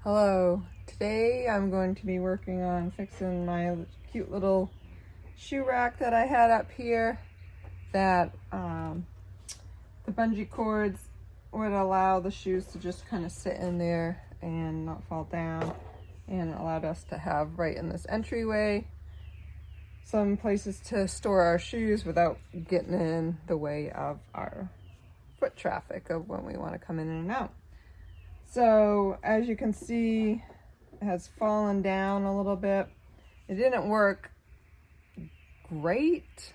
Hello. Today I'm going to be working on fixing my cute little shoe rack that I had up here that the bungee cords would allow the shoes to just kind of sit in there and not fall down, and it allowed us to have right in this entryway some places to store our shoes without getting in the way of our foot traffic of when we want to come in and out. So as you can see, it has fallen down a little bit. It didn't work great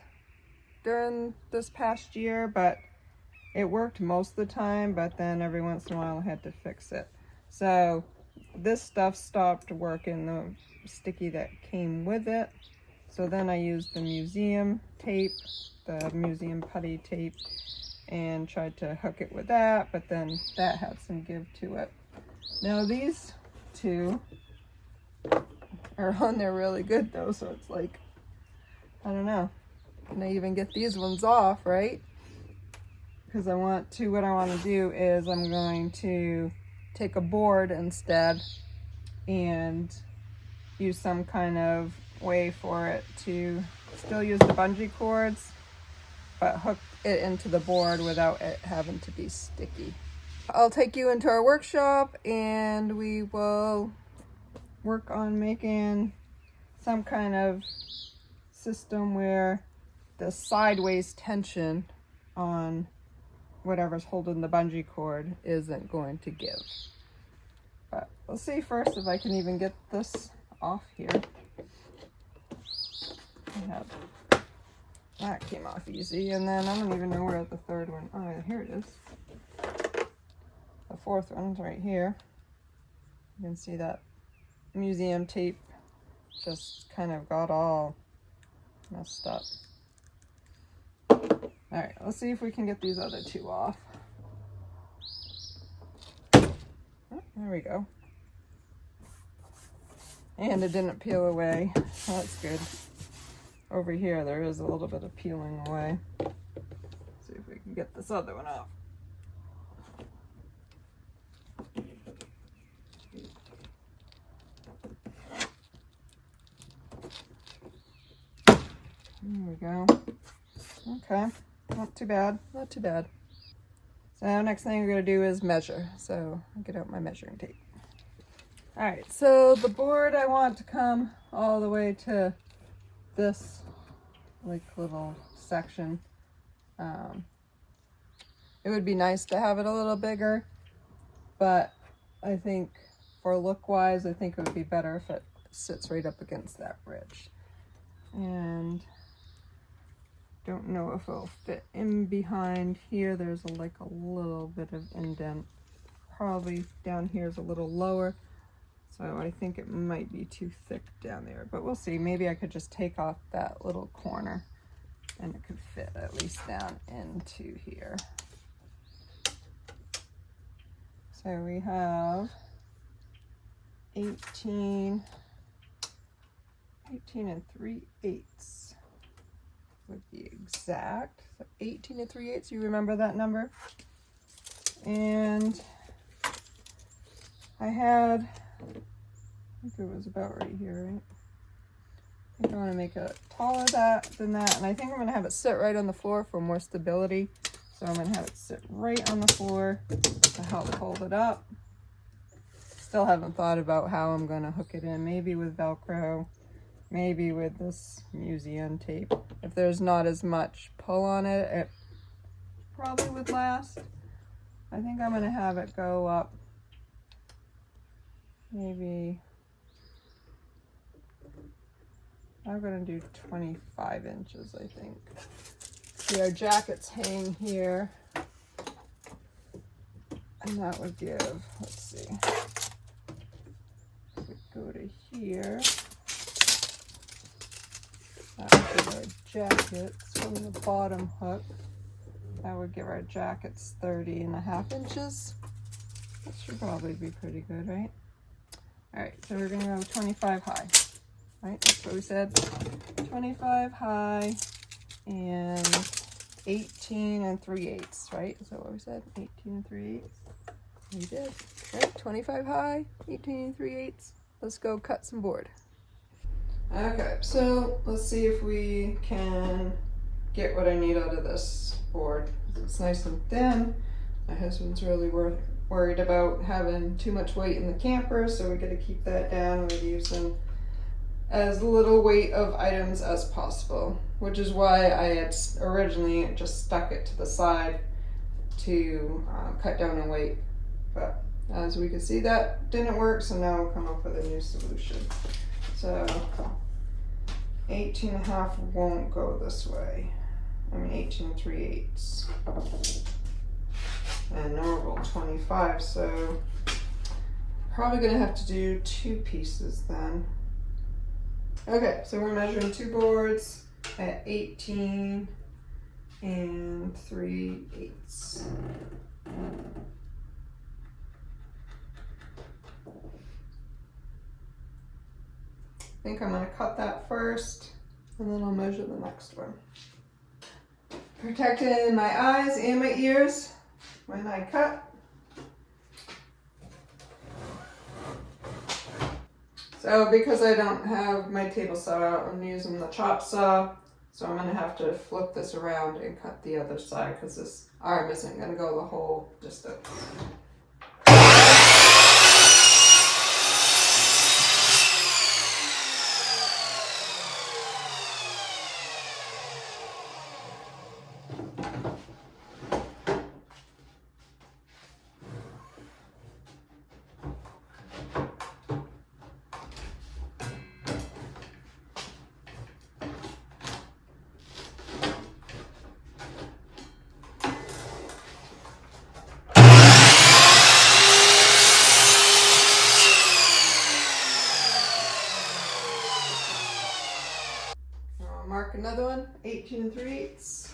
during this past year, but it worked most of the time, but then every once in a while I had to fix it. So this stuff stopped working, the sticky that came with it. So then I used the museum tape, the museum putty tape, and tried to hook it with that, but then that had some give to it. Now these two are on there really good though, so it's like, I don't know, can I even get these ones off, right? Because what I want to do is I'm going to take a board instead and use some kind of way for it to still use the bungee cords, but hook it into the board without it having to be sticky. I'll take you into our workshop and we will work on making some kind of system where the sideways tension on whatever's holding the bungee cord isn't going to give. But let's see first if I can even get this off here. That came off easy, and then I don't even know where the third one. Oh, here it is. The fourth one's right here. You can see that museum tape just kind of got all messed up. All right, let's see if we can get these other two off. Oh, there we go. And it didn't peel away. That's good. Over here, there is a little bit of peeling away. See if we can get this other one off. There we go. Okay, not too bad, not too bad. So next thing we're gonna do is measure. So I'll get out my measuring tape. All right, so the board I want to come all the way to this like little section. It would be nice to have it a little bigger, but I think for look wise, I think it would be better if it sits right up against that ridge. And don't know if it'll fit in behind here. There's like a little bit of indent. Probably down here is a little lower. So I think it might be too thick down there, but we'll see. Maybe I could just take off that little corner and it could fit at least down into here. So we have 18 and 3/8 would be exact. So 18 and 3/8, you remember that number? And I had, I think it was about right here, right? I think I want to make it taller than that, and I think I'm going to have it sit right on the floor for more stability. So I'm going to have it sit right on the floor to help hold it up. Still haven't thought about how I'm going to hook it in. Maybe with Velcro, maybe with this museum tape. If there's not as much pull on it, it probably would last. I think I'm going to have it go up maybe, I'm going to do 25 inches, I think. See, our jackets hang here, and that would give, let's see, if we go to here, that would give our jackets from the bottom hook, that would give our jackets 30.5 inches. That should probably be pretty good, right? All right, so we're gonna go 25 high, right? That's what we said. 25 high and 18 and 3/8, right? Is that what we said? 18 and 3/8. We did. Right, 25 high, 18 3/8. Let's go cut some board. Okay, so let's see if we can get what I need out of this board. It's nice and thin. My husband's really worried about having too much weight in the camper, so we got to keep that down. We're using as little weight of items as possible, which is why I had originally just stuck it to the side to cut down on weight. But as we can see, that didn't work, so now we'll come up with a new solution. So 18.5 won't go this way. I mean 18 3/8. And normal 25, so probably gonna have to do 2 pieces then. Okay, so we're measuring 2 boards at 18 3/8. I think I'm gonna cut that first, and then I'll measure the next one. Protecting my eyes and my ears when I cut. So because I don't have my table saw out, I'm using the chop saw. So I'm gonna have to flip this around and cut the other side because this arm isn't gonna go the whole distance. Mark another one, 18 3/8.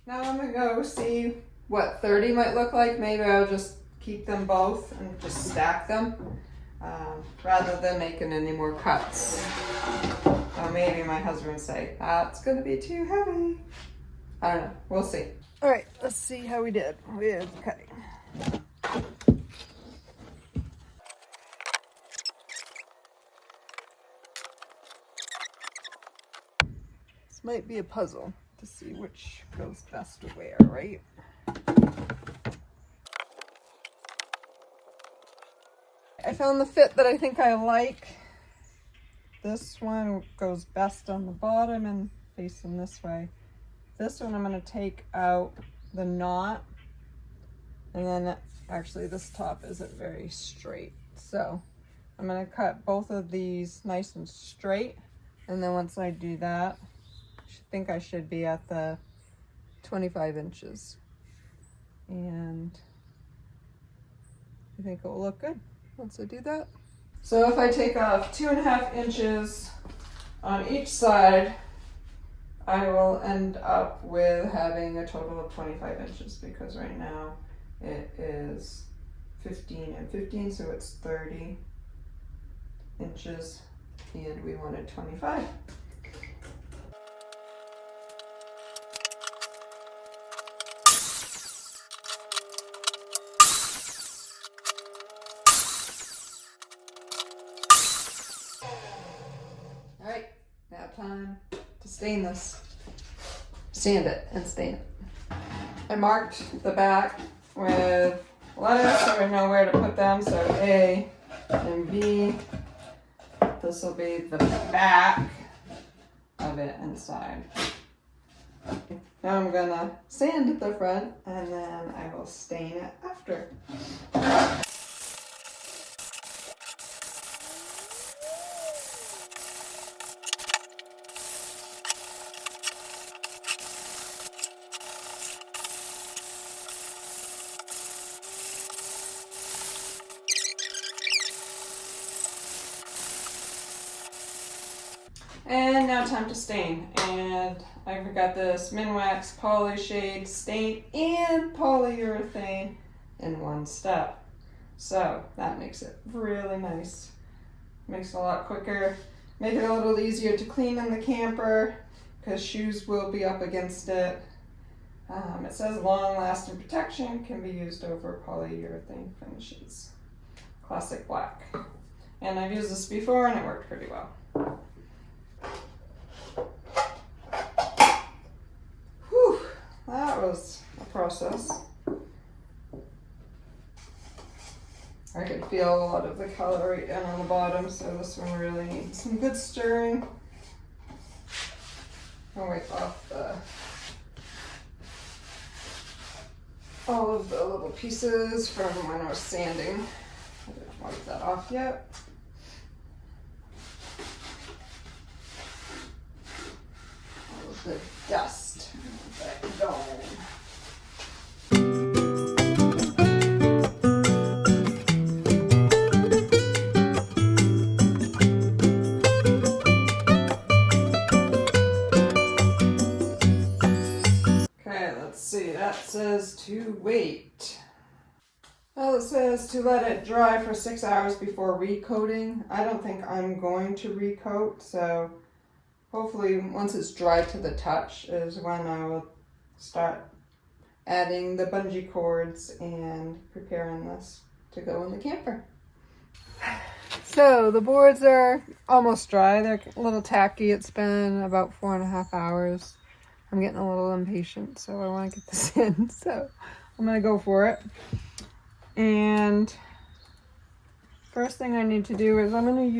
Now I'm gonna go see what 30 might look like. Maybe I'll just keep them both and just stack them rather than making any more cuts. Maybe my husband would say, it's gonna be too heavy. I don't know, we'll see. All right, let's see how we did with cutting. This might be a puzzle to see which goes best to where, right? I found the fit that I think I like. This one goes best on the bottom and facing this way. This one I'm going to take out the knot, and then actually this top isn't very straight. So I'm going to cut both of these nice and straight, and then once I do that, I think I should be at the 25 inches. And I think it will look good once I do that. So if I take off 2.5 inches on each side, I will end up with having a total of 25 inches because right now it is 15 and 15, so it's 30 inches, and we wanted 25. All right, now time to stain this. Sand it and stain it. I marked the back with letters so I know where to put them. So A and B. This will be the back of it inside. Now I'm gonna sand the front and then I will stain it after. And now time to stain. And I've got this Minwax Poly Shade stain and polyurethane in one step. So that makes it really nice. Makes it a lot quicker. Make it a little easier to clean in the camper because shoes will be up against it. It says long-lasting protection can be used over polyurethane finishes. Classic black. And I've used this before and it worked pretty well. Whew, that was a process. I could feel a lot of the color right down on the bottom, so this one really needs some good stirring. I'll wipe off all of the little pieces from when I was sanding. I didn't wipe that off yet. All of the dust. Let that go. That says to wait. Well, it says to let it dry for 6 hours before recoating. I don't think I'm going to recoat, so hopefully once it's dry to the touch is when I will start adding the bungee cords and preparing this to go in the camper. So the boards are almost dry. They're a little tacky. It's been about 4.5 hours. I'm getting a little impatient, so I want to get this in. So I'm going to go for it. And first thing I need to do is I'm going to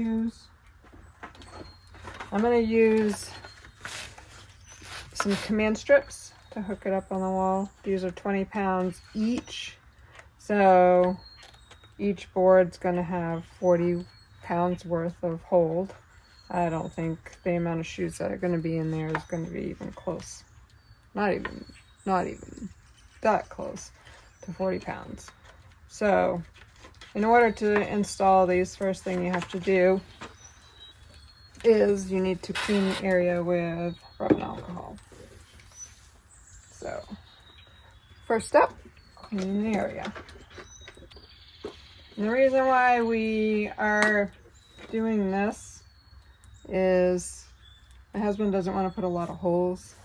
use some command strips to hook it up on the wall. These are 20 pounds each. So each board's going to have 40 pounds worth of hold. I don't think the amount of shoes that are going to be in there is going to be even close. Not even that close to 40 pounds. So in order to install these, first thing you have to do is you need to clean the area with rubbing alcohol. So first step, clean the area. And the reason why we are doing this is my husband doesn't want to put a lot of holes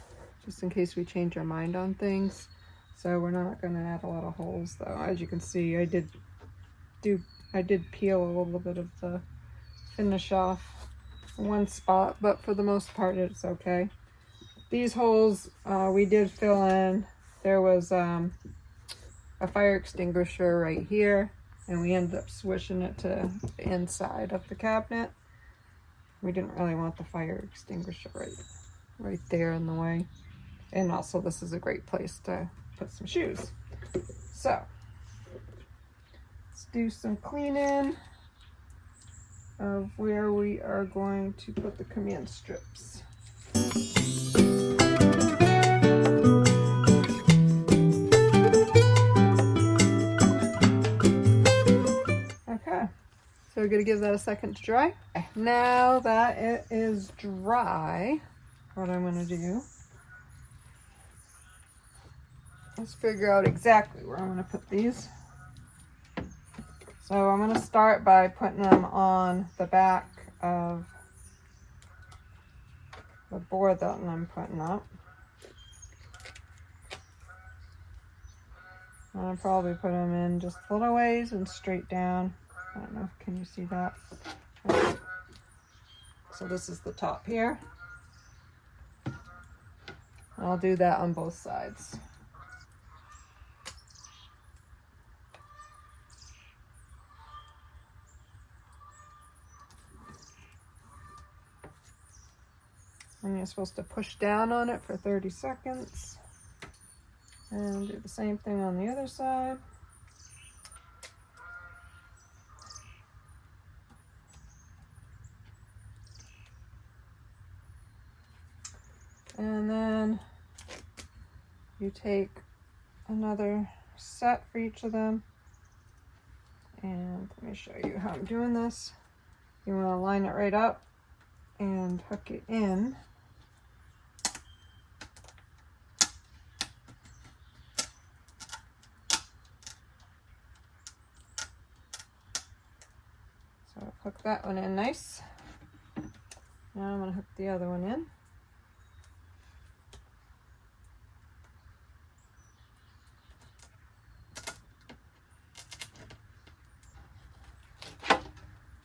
just in case we change our mind on things. So we're not going to add a lot of holes though. As you can see, I did peel a little bit of the finish off one spot, but for the most part it's okay. These holes we did fill in. There was a fire extinguisher right here, and we ended up swishing it to the inside of the cabinet. We didn't really want the fire extinguisher right there in the way. And also this is a great place to put some shoes. So let's do some cleaning of where we are going to put the command strips. Okay. So we're going to give that a second to dry. Now that it is dry, what I'm going to do is figure out exactly where I'm going to put these. So I'm going to start by putting them on the back of the board that I'm putting up. I'll probably put them in just little ways and straight down. I don't know, can you see that? Okay. So this is the top here. I'll do that on both sides. And you're supposed to push down on it for 30 seconds. And do the same thing on the other side. And then you take another set for each of them. And let me show you how I'm doing this. You want to line it right up and hook it in. hook that one in nice. Now I'm going to hook the other one in.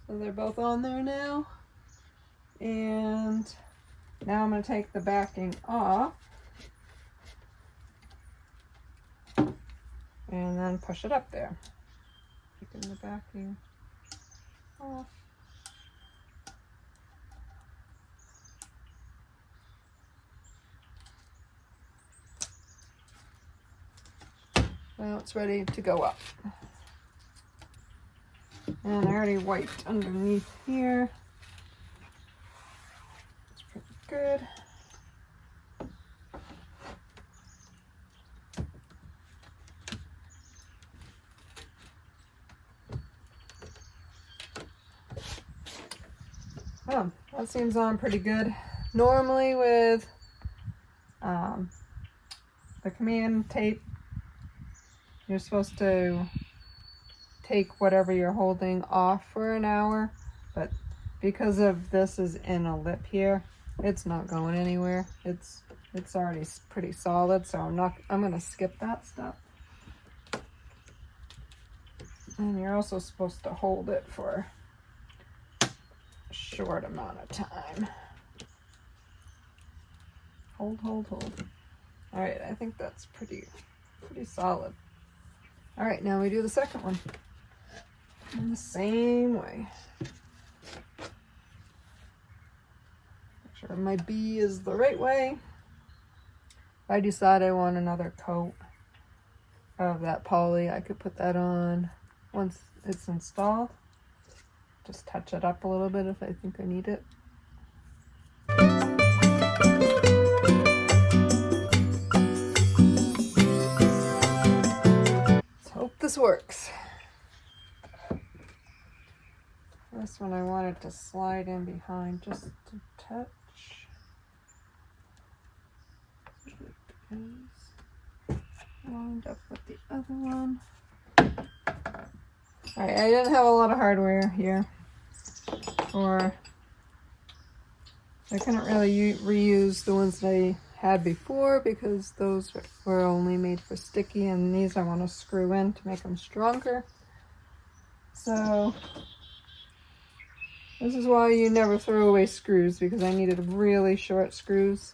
So they're both on there now. And now I'm going to take the backing off. And then push it up there. Taking the backing off. Now it's ready to go up. And I already wiped underneath here. It's pretty good. Oh, that seems on pretty good. Normally with the command tape, you're supposed to take whatever you're holding off for an hour, but because of this is in a lip here, it's not going anywhere. It's already pretty solid, so I'm gonna skip that step. And you're also supposed to hold it for a short amount of time. Hold. All right, I think that's pretty solid. All right, now we do the second one in the same way. Make sure my B is the right way. If I decide I want another coat of that poly, I could put that on once it's installed. Just touch it up a little bit if I think I need it. Let's hope this works. This one I wanted to slide in behind just to touch. It is lined up with the other one. Alright, I didn't have a lot of hardware here. Or I couldn't really reuse the ones that I had before because those were only made for sticky, and these I want to screw in to make them stronger. So this is why you never throw away screws, because I needed really short screws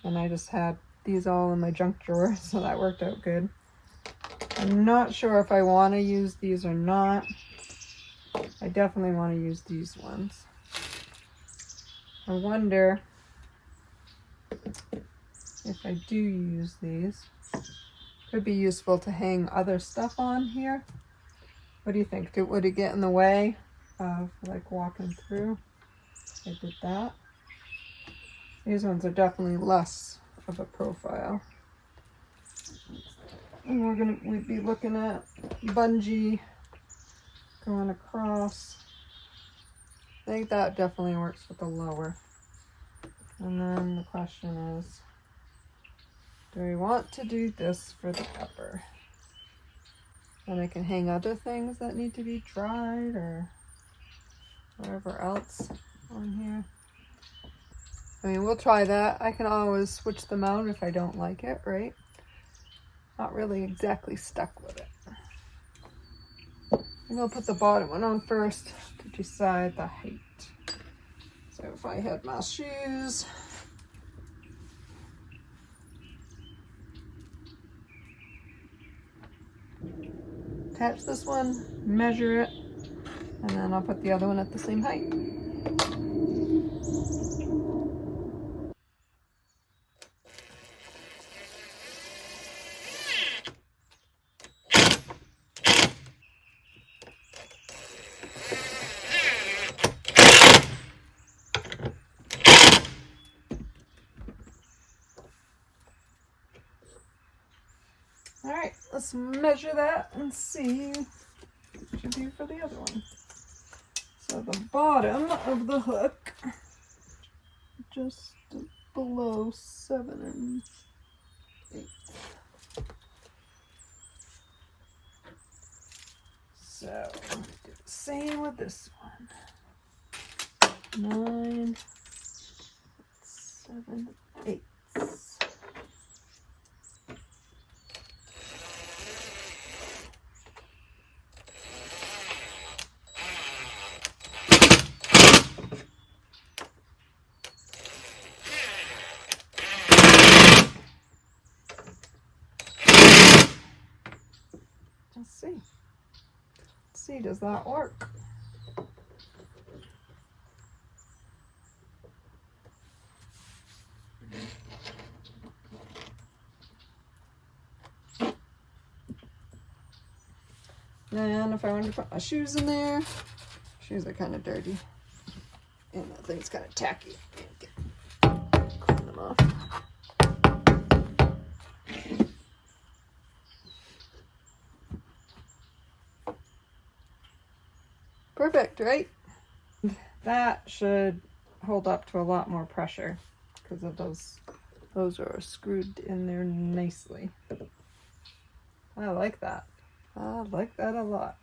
and I just had these all in my junk drawer, so that worked out good. I'm not sure if I want to use these or not. I definitely want to use these ones. I wonder if I do use these. Could be useful to hang other stuff on here. What do you think? Would it get in the way of like walking through? I did that. These ones are definitely less of a profile. And we'd be looking at bungee going across. I think that definitely works with the lower. And then the question is, do we want to do this for the upper? And I can hang other things that need to be dried or whatever else on here. I mean, we'll try that. I can always switch them out if I don't like it, right? Not really exactly stuck with it. I'm gonna put the bottom one on first to decide the height. So if I had my shoes, attach this one, measure it, and then I'll put the other one at the same height. Alright, let's measure that and see what it should be for the other one. So the bottom of the hook, just below 7 1/8. So do the same with this one. 9, 7, 8. Let's see. Let's see, does that work? And if I wanted to put my shoes in there, shoes are kind of dirty. And that thing's kind of tacky. Clean them off. Perfect, right? That should hold up to a lot more pressure because of those are screwed in there nicely. I like that. I like that a lot.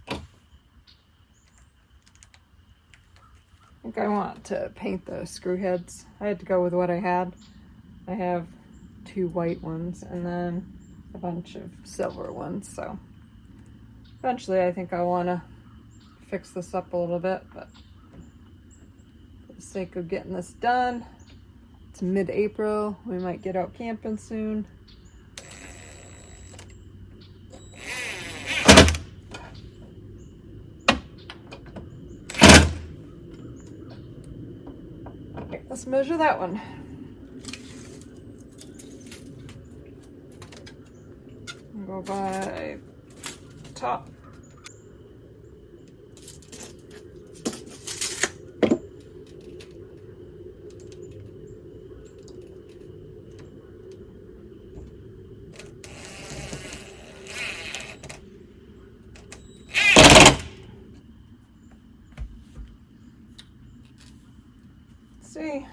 I think I want to paint the screw heads. I had to go with what I had. I have 2 white ones and then a bunch of silver ones, so eventually I think I want to fix this up a little bit, but for the sake of getting this done, it's mid-April, we might get out camping soon. Okay, let's measure that one. Go by top. Let's see.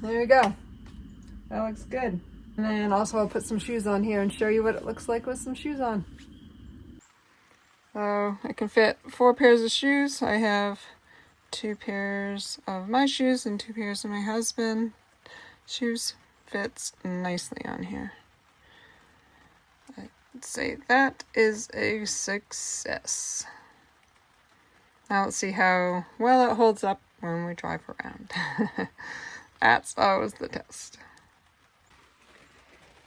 There you go. That looks good. And then also I'll put some shoes on here and show you what it looks like with some shoes on. So I can fit 4 pairs of shoes. I have 2 pairs of my shoes and 2 pairs of my husband's shoes. Fits nicely on here. I'd say that is a success. Now let's see how well it holds up when we drive around. That's always the test.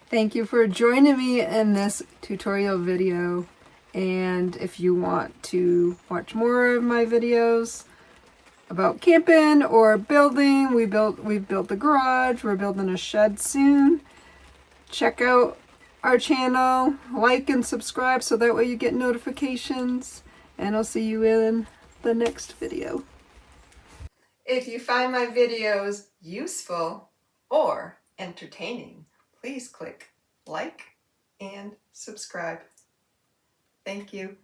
Thank you for joining me in this tutorial video. And if you want to watch more of my videos about camping or building, we've built the garage, we're building a shed soon. Check out our channel, like and subscribe so that way you get notifications. And I'll see you in the next video. If you find my videos useful or entertaining, please click like and subscribe. Thank you.